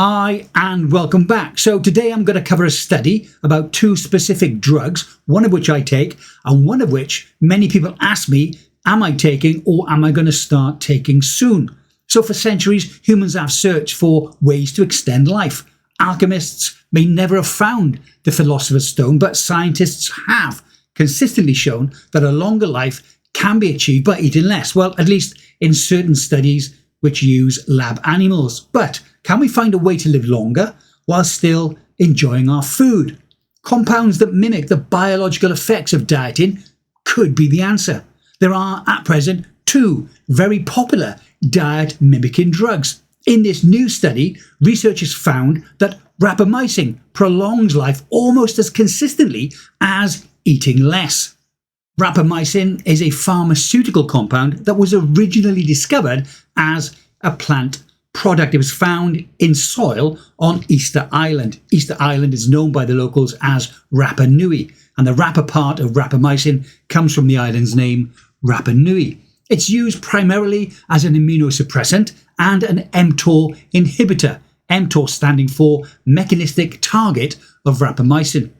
Hi and welcome back. So today I'm going to cover a study about two specific drugs, one of which I take and one of which many people ask me, am I taking or am I going to start taking soon? So for centuries, humans have searched for ways to extend life. Alchemists may never have found the philosopher's stone, but scientists have consistently shown that a longer life can be achieved by eating less. Well, at least in certain studies which use lab animals. But can we find a way to live longer while still enjoying our food? Compounds that mimic the biological effects of dieting could be the answer. There are, at present, two very popular diet mimicking drugs. In this new study, researchers found that rapamycin prolongs life almost as consistently as eating less. Rapamycin is a pharmaceutical compound that was originally discovered as a plant product. It was found in soil on Easter Island. Easter Island is known by the locals as Rapa Nui, and the Rapa part of rapamycin comes from the island's name, Rapa Nui. It's used primarily as an immunosuppressant and an mTOR inhibitor, mTOR standing for mechanistic target of rapamycin.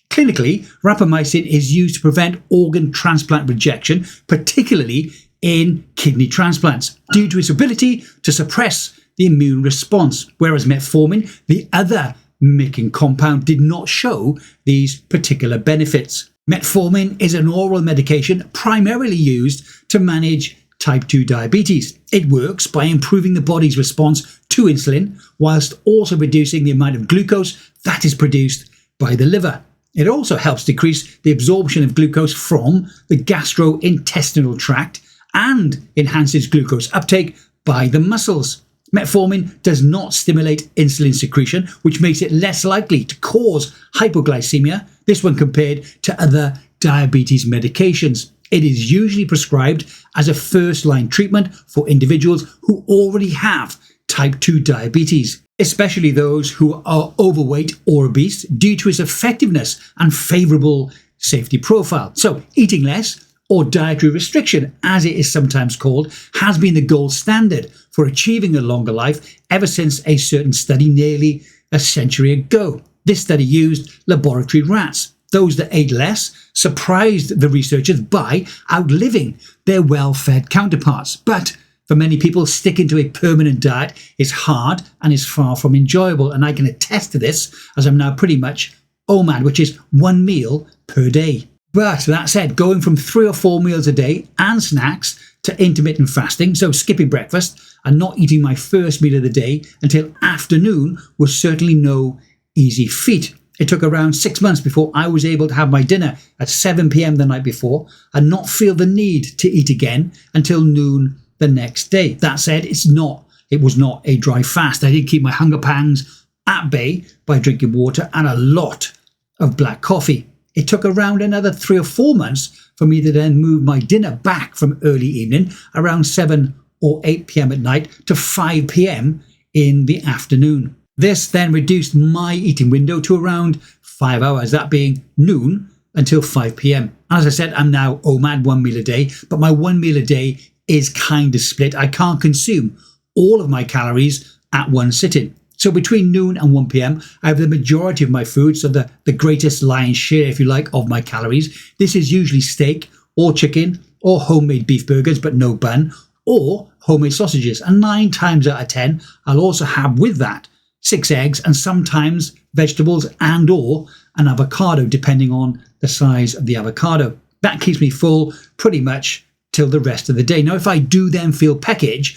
Clinically, rapamycin is used to prevent organ transplant rejection, particularly in kidney transplants, due to its ability to suppress the immune response, whereas metformin, the other mimicking compound, did not show these particular benefits. Metformin is an oral medication primarily used to manage type 2 diabetes. It works by improving the body's response to insulin, whilst also reducing the amount of glucose that is produced by the liver. It also helps decrease the absorption of glucose from the gastrointestinal tract and enhances glucose uptake by the muscles. Metformin does not stimulate insulin secretion, which makes it less likely to cause hypoglycemia, this when compared to other diabetes medications. It is usually prescribed as a first-line treatment for individuals who already have type 2 diabetes, especially those who are overweight or obese, due to its effectiveness and favourable safety profile. So eating less, or dietary restriction as it is sometimes called, has been the gold standard for achieving a longer life ever since a certain study nearly a century ago. This study used laboratory rats. Those that ate less surprised the researchers by outliving their well-fed counterparts. But for many people, sticking to a permanent diet is hard and is far from enjoyable, and I can attest to this as I'm now pretty much OMAD, which is one meal per day. But that said, going from 3 or 4 meals a day and snacks to intermittent fasting, so skipping breakfast and not eating my first meal of the day until afternoon, was certainly no easy feat. It took around 6 months before I was able to have my dinner at 7 p.m. the night before and not feel the need to eat again until noon the next day. That said, it was not a dry fast. I did keep my hunger pangs at bay by drinking water and a lot of black coffee. It took around another 3 or 4 months for me to then move my dinner back from early evening, around 7 or 8 p.m. at night, to 5 p.m. in the afternoon. This then reduced my eating window to around 5 hours, that being noon until 5 p.m. As I said, I'm now OMAD, 1 meal a day, but my 1 meal a day is kind of split. I can't consume all of my calories at one sitting. So between noon and 1 p.m, I have the majority of my food, so the greatest lion's share, if you like, of my calories. This is usually steak or chicken or homemade beef burgers, but no bun, or homemade sausages. And 9 times out of 10, I'll also have with that 6 eggs and sometimes vegetables and or an avocado, depending on the size of the avocado. That keeps me full pretty much till the rest of the day. Now, if I do then feel peckish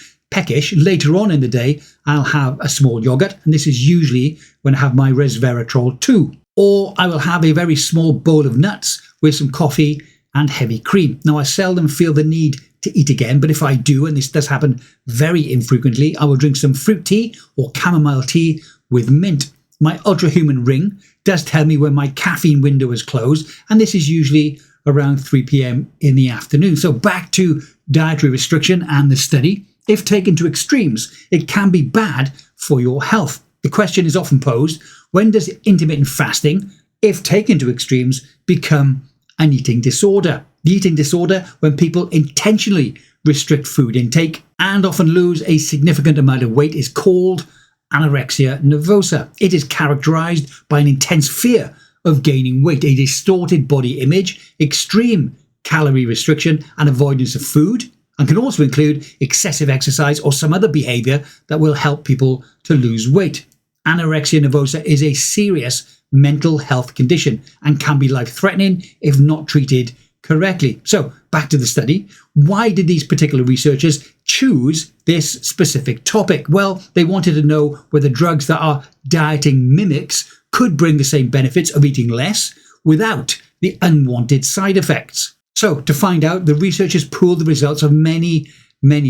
later on in the day, I'll have a small yogurt, and this is usually when I have my resveratrol 2. Or I will have a very small bowl of nuts with some coffee and heavy cream. Now, I seldom feel the need to eat again, but if I do, and this does happen very infrequently, I will drink some fruit tea or chamomile tea with mint. My ultrahuman ring does tell me when my caffeine window is closed, and this is usually around 3 p.m. in the afternoon. So back to dietary restriction and the study. If taken to extremes, it can be bad for your health. The question is often posed, when does intermittent fasting, if taken to extremes, become an eating disorder? The eating disorder when people intentionally restrict food intake and often lose a significant amount of weight is called anorexia nervosa. It is characterized by an intense fear of gaining weight, a distorted body image, extreme calorie restriction and avoidance of food, and can also include excessive exercise or some other behavior that will help people to lose weight. Anorexia nervosa is a serious mental health condition and can be life-threatening if not treated correctly. So, back to the study. Why did these particular researchers choose this specific topic? Well, they wanted to know whether drugs that are dieting mimics could bring the same benefits of eating less without the unwanted side effects. So, to find out, the researchers pooled the results of many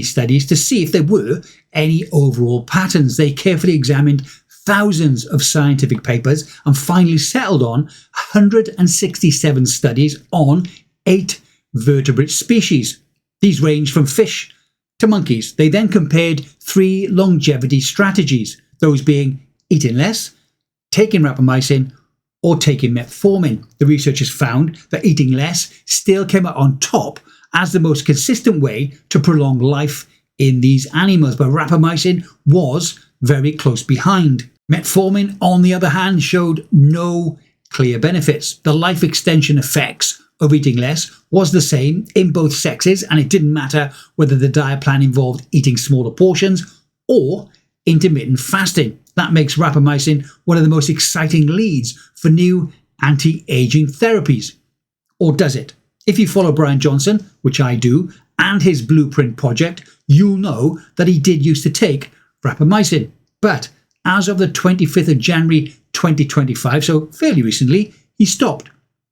studies to see if there were any overall patterns. They carefully examined thousands of scientific papers and finally settled on 167 studies on 8 vertebrate species. These range from fish to monkeys. They then compared 3 longevity strategies, those being eating less, taking rapamycin, or taking metformin. The researchers found that eating less still came out on top as the most consistent way to prolong life in these animals, but rapamycin was very close behind. Metformin, on the other hand, showed no clear benefits. The life extension effects of eating less was the same in both sexes, and it didn't matter whether the diet plan involved eating smaller portions or intermittent fasting. That makes rapamycin one of the most exciting leads for new anti-aging therapies. Or does it? If you follow Bryan Johnson, which I do, and his Blueprint project, you'll know that he did used to take rapamycin. But as of the 25th of January 2025, so fairly recently, he stopped.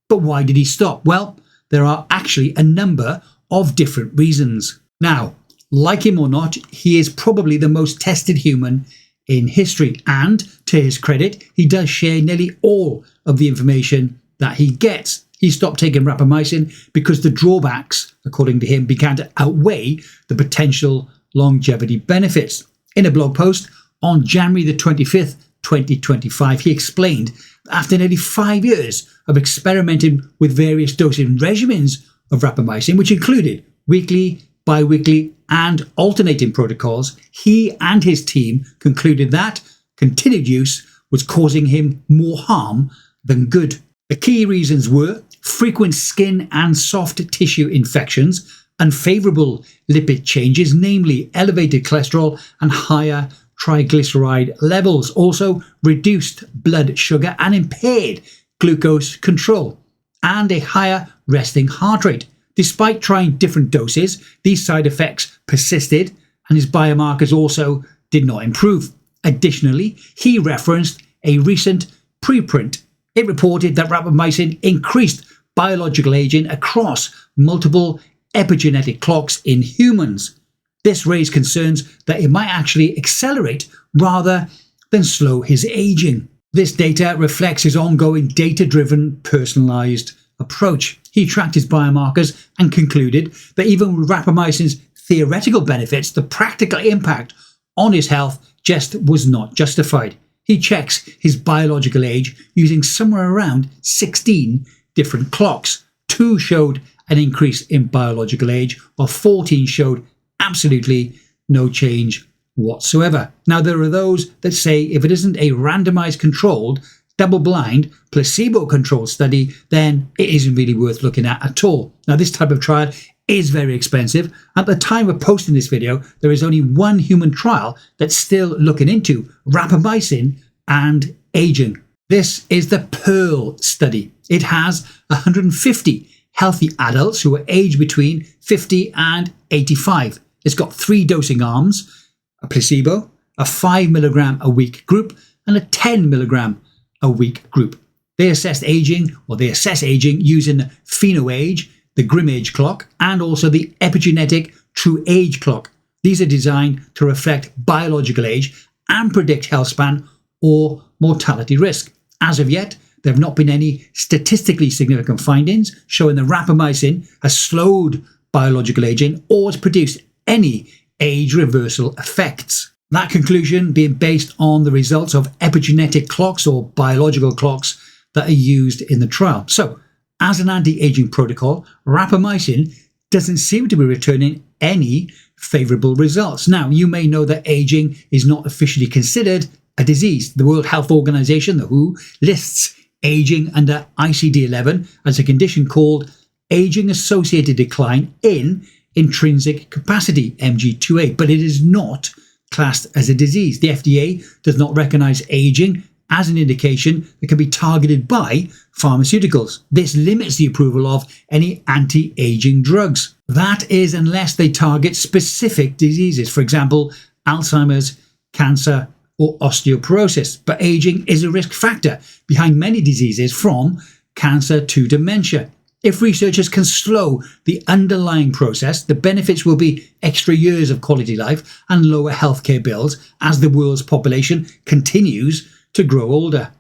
But why did he stop? Well, there are actually a number of different reasons. Now, like him or not, he is probably the most tested human in history, and to his credit, he does share nearly all of the information that he gets. He stopped taking rapamycin because the drawbacks, according to him, began to outweigh the potential longevity benefits. In a blog post on January the 25th, 2025, he explained that after nearly 5 years of experimenting with various dosing regimens of rapamycin, which included weekly, bi-weekly, and alternating protocols, he and his team concluded that continued use was causing him more harm than good. The key reasons were frequent skin and soft tissue infections, unfavorable lipid changes, namely elevated cholesterol and higher triglyceride levels, also reduced blood sugar and impaired glucose control, and a higher resting heart rate. Despite trying different doses, these side effects persisted, and his biomarkers also did not improve. Additionally, he referenced a recent preprint. It reported that rapamycin increased biological aging across multiple epigenetic clocks in humans. This raised concerns that it might actually accelerate rather than slow his aging. This data reflects his ongoing data-driven, personalized approach. He tracked his biomarkers and concluded that even with rapamycin's theoretical benefits, the practical impact on his health just was not justified. He checks his biological age using somewhere around 16 different clocks. 2 showed an increase in biological age, while 14 showed absolutely no change whatsoever. Now, there are those that say if it isn't a randomized, controlled, double-blind, placebo-controlled study, then it isn't really worth looking at all. Now, this type of trial is very expensive. At the time of posting this video, there is only one human trial that's still looking into rapamycin and aging. This is the Pearl study. It has 150 healthy adults who are aged between 50 and 85. It's got 3 dosing arms, a placebo, a 5 milligram a week group, and a 10 milligram a week group. They assess aging using the PhenoAge, the Grim Age clock, and also the epigenetic True Age clock. These are designed to reflect biological age and predict health span or mortality risk. As of yet, there have not been any statistically significant findings showing that rapamycin has slowed biological aging or has produced any age reversal effects. That conclusion being based on the results of epigenetic clocks or biological clocks that are used in the trial. So, as an anti-aging protocol, rapamycin doesn't seem to be returning any favourable results. Now, you may know that aging is not officially considered a disease. The World Health Organization, the WHO, lists aging under ICD-11 as a condition called aging-associated decline in intrinsic capacity, MG2A, but it is not classed as a disease. The FDA does not recognize aging as an indication that can be targeted by pharmaceuticals. This limits the approval of any anti-aging drugs. That is, unless they target specific diseases, for example, Alzheimer's, cancer, or osteoporosis. But aging is a risk factor behind many diseases, from cancer to dementia. If researchers can slow the underlying process, the benefits will be extra years of quality life and lower healthcare bills as the world's population continues to grow older.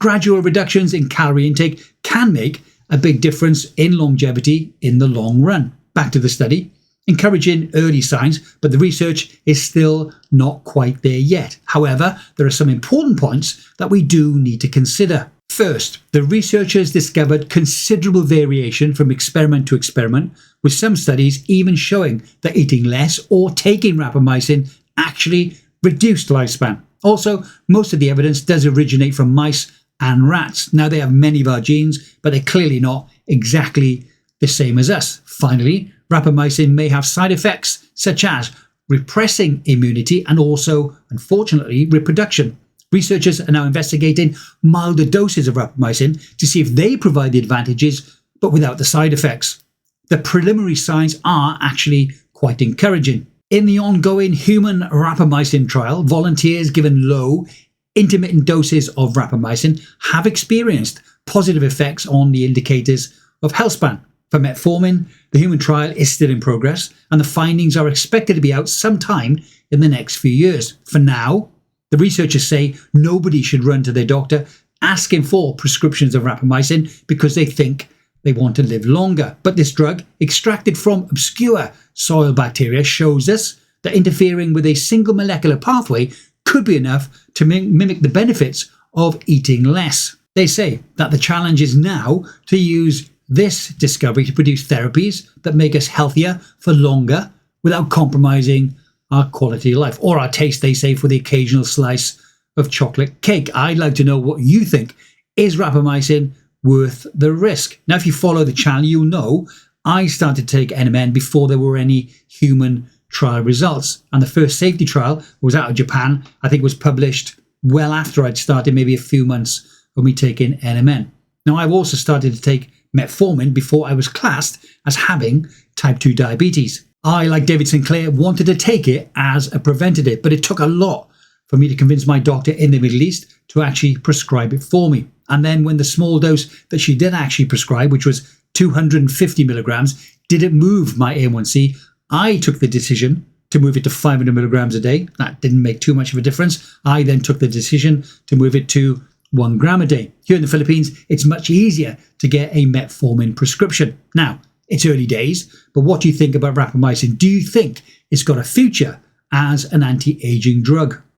Gradual reductions in calorie intake can make a big difference in longevity in the long run. Back to the study. Encouraging early signs, but the research is still not quite there yet. However, there are some important points that we do need to consider. First, the researchers discovered considerable variation from experiment to experiment, with some studies even showing that eating less or taking rapamycin actually reduced lifespan. Also, most of the evidence does originate from mice and rats. Now, they have many of our genes, but they're clearly not exactly the same as us. Finally, rapamycin may have side effects such as repressing immunity and also, unfortunately, reproduction. Researchers are now investigating milder doses of rapamycin to see if they provide the advantages but without the side effects. The preliminary signs are actually quite encouraging. In the ongoing human rapamycin trial, volunteers given low, intermittent doses of rapamycin have experienced positive effects on the indicators of healthspan. For metformin, the human trial is still in progress, and the findings are expected to be out sometime in the next few years. For now, the researchers say nobody should run to their doctor asking for prescriptions of rapamycin because they think they want to live longer. But this drug, extracted from obscure soil bacteria, shows us that interfering with a single molecular pathway could be enough to mimic the benefits of eating less. They say that the challenge is now to use this discovery to produce therapies that make us healthier for longer without compromising our quality of life, or our taste, they say, for the occasional slice of chocolate cake. I'd like to know what you think. Is rapamycin worth the risk? Now, if you follow the channel, you'll know I started to take NMN before there were any human trial results. And the first safety trial was out of Japan. I think it was published well after I'd started, maybe a few months of me taking NMN. Now, I've also started to take metformin before I was classed as having type 2 diabetes. I, like David Sinclair, wanted to take it as a preventative, but it took a lot for me to convince my doctor in the Middle East to actually prescribe it for me. And then when the small dose that she did actually prescribe, which was 250 milligrams, didn't move my A1C, I took the decision to move it to 500 milligrams a day. That didn't make too much of a difference. I then took the decision to move it to 1 gram a day. Here in the Philippines, it's much easier to get a metformin prescription. Now, it's early days, but what do you think about rapamycin? Do you think it's got a future as an anti-aging drug?